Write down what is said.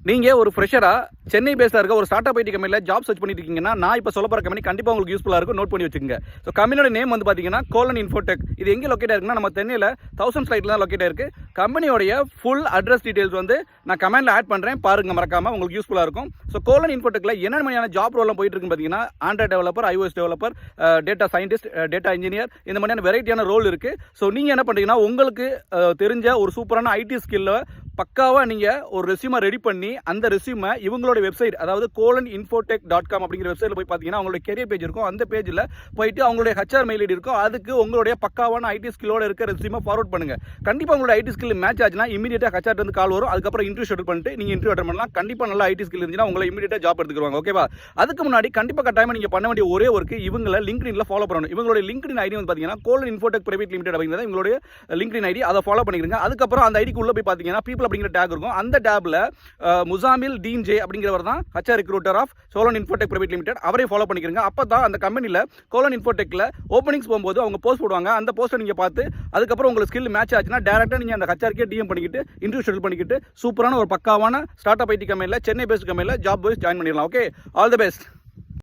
நீங்கள் ஒரு ஃப்ரெஷராக சென்னை பேஸில் இருக்க ஒரு ஸ்டார்ட் அப் ஐடி கம்பெனியில் ஜாப் சர்ச் பண்ணிட்டு இருக்கீங்கன்னா நான் இப்போ சொல்ல போகிற கம்பெனி கண்டிப்பாக உங்களுக்கு யூஸ்ஃபுல்லாக இருக்கும், நோட் பண்ணி வச்சுக்கோங்க. ஸோ கம்பெனியோட நேம் வந்து பார்த்தீங்கன்னா கோலன் இன்ஃபோடெக். இது எங்கே லொக்கேட் இருக்குன்னா நம்ம சென்னையில் 1000 ஸ்லைட்டில் தான் லொக்கேட் இருக்குது. கம்பெனியோடைய ஃபுல் அட்ரஸ் டீட்டெயில்ஸ் வந்து நான் கமெண்ட்டில் ஆட் பண்ணுறேன், பாருங்கள், மறக்காமல் உங்களுக்கு யூஸ்ஃபுல்லாக இருக்கும். ஸோ கோலன் இன்ஃபோடெக்கில் என்ன மாதிரியான ஜாப் ரோலாம் போயிட்டு இருக்குன்னு பார்த்தீங்கன்னா Android developer, iOS developer, data scientist, data engineer, இந்த மாதிரியான வெரைட்டியான ரோல் இருக்குது. ஸோ நீங்கள் என்ன பண்ணுறீங்கன்னா உங்களுக்கு தெரிஞ்ச ஒரு சூப்பரான ஐடி ஸ்கில்லை பக்காவாக நீங்கள் ஒரு ரெஸ்யூமை ரெடி பண்ணி அந்த ரெஸ்யூமை இவங்களோட வெப்சைட், அதாவது koleninfotech.com அப்படிங்கிற வெப்சைட்டில் போய் பார்த்தீங்கன்னா அவங்களுடைய கெரியர் பேஜ் இருக்கும். அந்த பேஜில் போயிட்டு அவங்களுடைய HR மெயில் ஐடி இருக்கும். அதுக்கு உங்களுடைய பக்காவான ஐடி ஸ்கில்லோட இருக்க ரெஸ்யூமை ஃபார்வர்ட் பண்ணுங்கள். கண்டிப்பாக உங்களோட ஐடி ஸ்கில் மேட்ச் ஆச்சுன்னா இமீடியட்டாக HR வந்து கால் வரும். அதுக்கப்புறம் இன்டர்வியூ ஷெட்யூல் பண்ணிட்டு நீங்கள் இன்டர்வியூ அட்டன் பண்ணலாம். கண்டிப்பாக நல்ல ஐடி ஸ்கில் இருந்துச்சுன்னா உங்களை இமீடியட்டாக ஜாப் எடுத்துக்குவாங்க. ஓகேவா? அதுக்கு முன்னாடி கண்டிப்பாக கட்டாயமாக நீங்கள் பண்ண வேண்டிய ஒரே ஒர்க்கு இவங்களை லிங்க்டின்ல ஃபாலோ பண்ணணும். இவங்களுடைய லிங்க்டின் ஐடி வந்து பார்த்தீங்கன்னா கோலன் இன்ஃபோடெக் பிரைவேட் லிமிடெட் அப்படிங்கிறது இவங்களுடைய லிங்க்டின் ஐடி. அதை ஃபாலோ பண்ணிக்கிறீங்க. அதுக்கப்புறம் அந்த ஐடிக்கு உள்ள போய் பார்த்தீங்கன்னா பீப்பிள் அப்படிங்கிற டேக் இருக்கும். அந்த டேப்ல முசாமில் டீன் ஜே அப்படிங்கிறவர் தான் HR recruiter of Colan Infotech private limited. அவரே ஃபாலோ பண்ணிக்கிறீங்க. அப்போ தான் அந்த கம்பெனியில் கோலன் இன்ஃபோடெக்கில் ஓப்பனிங்ஸ் போகும்போது அவங்க போஸ்ட் போடுவாங்க. அந்த போஸ்ட்டை நீங்கள் பார்த்து அதுக்கப்புறம் உங்களுக்கு ஸ்கில் மேட்ச் ஆச்சுன்னா டேரெக்டாக நீங்கள் அந்த HRக்கே DM பண்ணிக்கிட்டு இன்டர்வியூ ஷெட்யூல் பண்ணிக்கிட்டு சூப்பரான ஒரு பக்காவான ஸ்டார்ட் அப் ஐடி கம்பெனியில் சென்னை பேஸ்ட் கம்பெனியில் ஜாப் ஜாயின் பண்ணிடலாம். Okay, all the best.